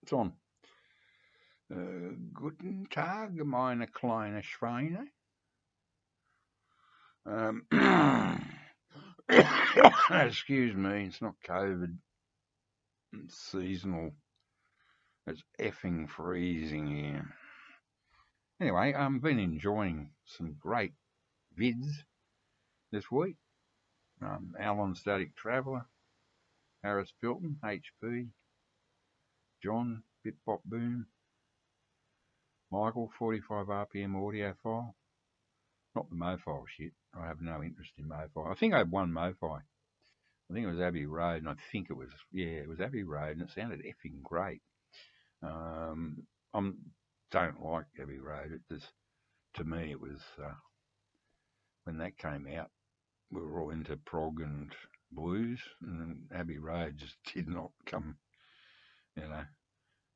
It's on. Guten Tag, meine kleine Schweine. Excuse me, it's not COVID. It's seasonal. It's effing freezing here. Anyway, I've been enjoying some great vids this week. Alan Static Traveller, Harris Pilton, HP, John, Bip Bop Boom, Michael, 45 RPM audio file. Not the MoFi shit. I have no interest in MoFi. I think I had one MoFi. I think it was Abbey Road, and I think it was Abbey Road, and it sounded effing great. I don't like Abbey Road. To me, it was when that came out, we were all into prog and blues, and Abbey Road just did not come. You know,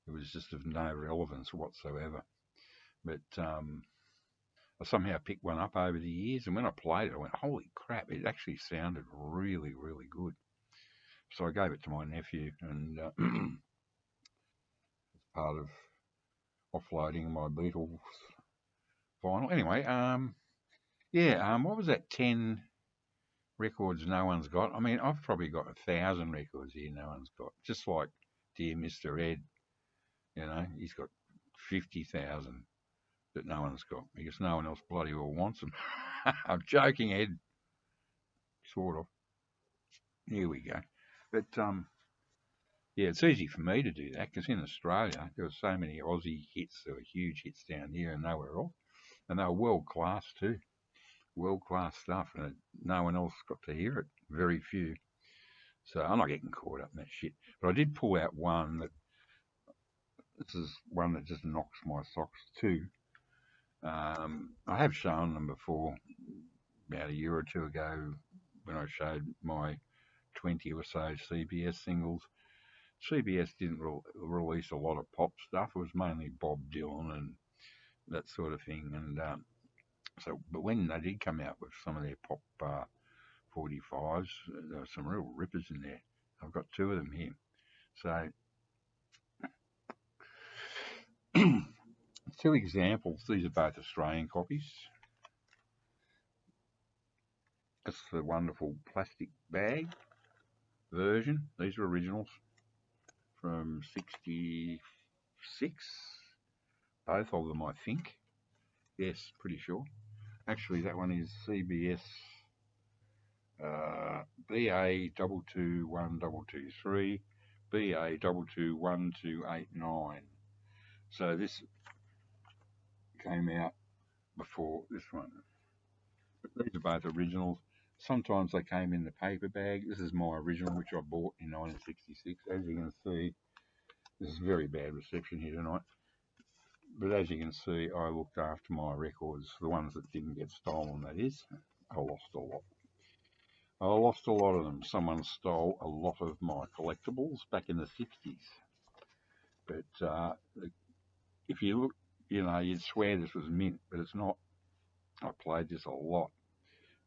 it was just of no relevance whatsoever. But I somehow picked one up over the years, and when I played it, I went, "Holy crap! It actually sounded really, really good." So I gave it to my nephew, and as part of offloading my Beatles vinyl. Anyway, what was that? 10 records no one's got. I mean, I've probably got 1,000 records here no one's got. Just like Dear Mr. Ed, he's got 50,000 that no one's got because no one else bloody well wants them. I'm joking, Ed. Sort of. Here we go. But it's easy for me to do that because in Australia there were so many Aussie hits. There were huge hits down here and nowhere else, and they were world class too. World class stuff, and no one else got to hear it. Very few. So I'm not getting caught up in that shit. But I did pull out one that. This is one that just knocks my socks too. I have shown them before, about a year or two ago, when I showed my 20 or so CBS singles. CBS didn't release a lot of pop stuff. It was mainly Bob Dylan and that sort of thing. And but when they did come out with some of their pop 45s, there were some real rippers in there. I've got two of them here. So, two examples. These are both Australian copies. That's the wonderful plastic bag version. These are originals from 66. Both of them, I think. Yes, pretty sure. Actually, that one is CBS BA 221223, BA 221289. So this came out before this one. But these are both originals. Sometimes they came in the paper bag. This is my original, which I bought in 1966. As you can see, this is very bad reception here tonight. But as you can see, I looked after my records, the ones that didn't get stolen, that is. I lost a lot. I lost a lot of them. Someone stole a lot of my collectibles back in the 60s. But if you look, you'd swear this was mint, but it's not. I played this a lot.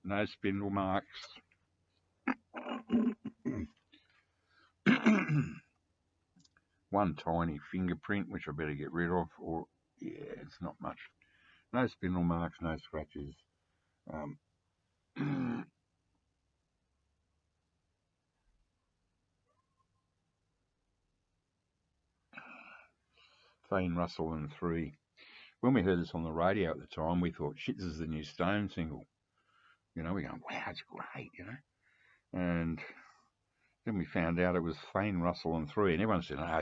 No spindle marks. One tiny fingerprint, which I better get rid of, or, it's not much. No spindle marks, no scratches. Thane, Russal and 3. When we heard this on the radio at the time, we thought, shit, this is the new Stone single. We're going, wow, it's great, And then we found out it was Thane, Russal and 3, and everyone said, no,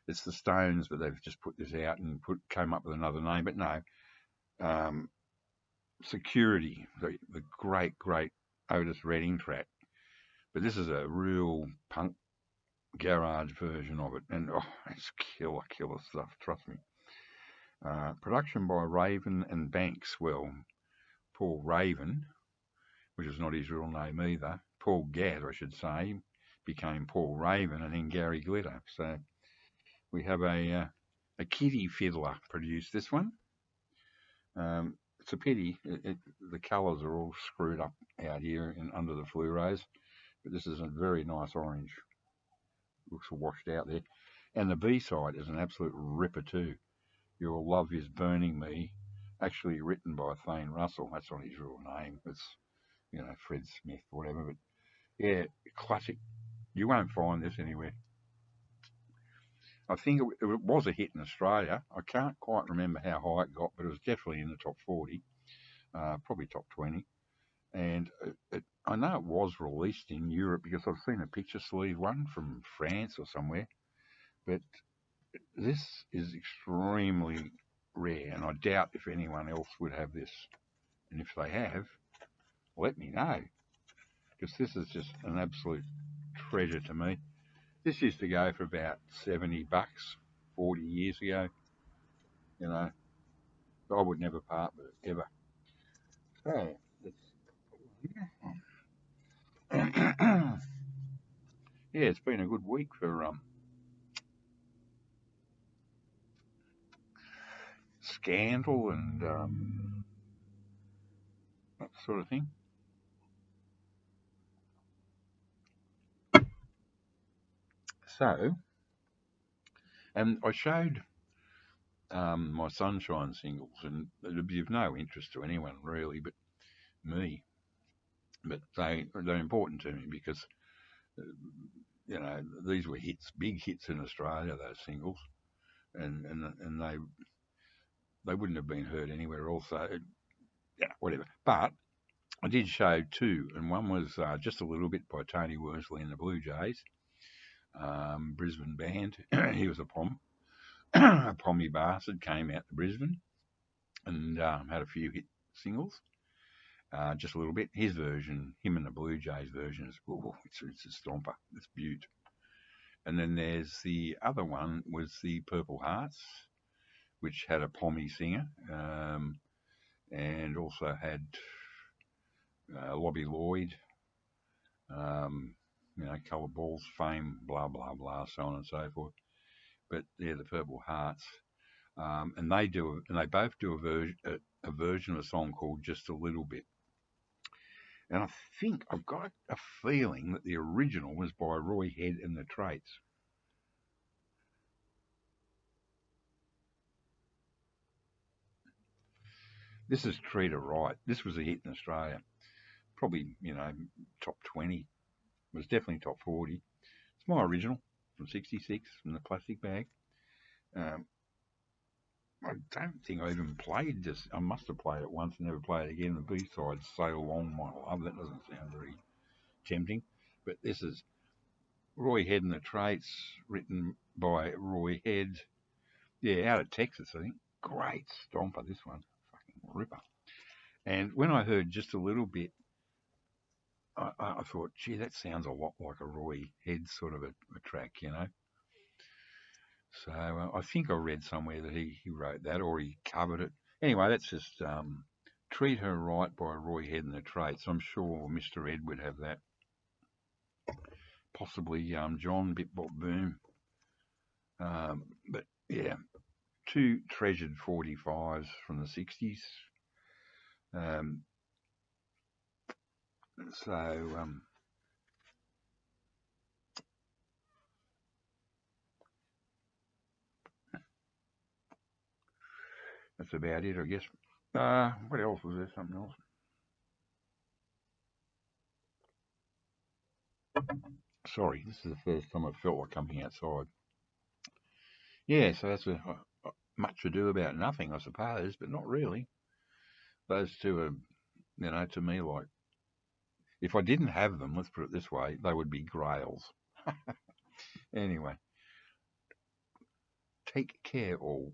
it's the Stones, but they've just put this out and came up with another name. But no, Security, the great, great Otis Redding track. But this is a real punk garage version of it, and it's killer stuff, trust me. Production by Raven and Banks. Well, Paul Raven, which is not his real name either, Paul Gadd, I should say, became Paul Raven, and then Gary Glitter. So we have a kiddie fiddler produced this one. It's a pity. The colours are all screwed up out here and under the fluoros, but this is a very nice orange. Looks washed out there. And the B-side is an absolute ripper too. Your Love Is Burning Me, actually written by Thane Russell. That's not his real name. It's, Fred Smith, whatever. But yeah, classic. You won't find this anywhere. I think it was a hit in Australia. I can't quite remember how high it got, but it was definitely in the top 40, probably top 20. And I know it was released in Europe because I've seen a picture sleeve one from France or somewhere. But this is extremely rare, and I doubt if anyone else would have this. And if they have, let me know, because this is just an absolute treasure to me. This used to go for about $70 40 years ago. You know, I would never part with it ever. So, yeah, it's been a good week for scandal and that sort of thing. So, and I showed my Sunshine singles, and it'd be of no interest to anyone really, but me. But they're important to me because these were hits, big hits in Australia. Those singles, and they wouldn't have been heard anywhere else. So whatever. But I did show two, and one was Just a Little Bit by Tony Worsley and the Blue Jays, Brisbane band. He was a pommy bastard, came out to Brisbane and had a few hit singles. Just a little bit. His version, him and the Blue Jays version, it's a stomper. It's beaut. And then there's the other one was the Purple Hearts, which had a pommy singer, and also had Lobby Lloyd, Colour Balls, Fame, blah blah blah, so on and so forth. But they're the Purple Hearts, and they both do a version of a song called Just a Little Bit. And I think I've got a feeling that the original was by Roy Head and the Traits. This is Treat Her Right. This was a hit in Australia. Probably, top 20. It was definitely top 40. It's my original from 66 from the plastic bag. I don't think I even played this. I must have played it once and never played it again. The B-side, Sail On My Love. That doesn't sound very tempting. But this is Roy Head and the Traits, written by Roy Head. Yeah, out of Texas, I think. Great stomper, this one. Fucking ripper. And when I heard Just a Little Bit, I thought, gee, that sounds a lot like a Roy Head sort of a track, So I think I read somewhere that he wrote that or he covered it. Anyway, that's just Treat Her Right by Roy Head and the Traits. I'm sure Mr. Ed would have that. Possibly John Bip Bop Boom. But yeah, two treasured 45s from the 60s. So that's about it, I guess. What else was there? Something else? Sorry, this is the first time I felt like coming outside. Yeah, so that's much ado about nothing, I suppose, but not really. Those two are, to me, like, if I didn't have them, let's put it this way, they would be grails. Anyway, take care all.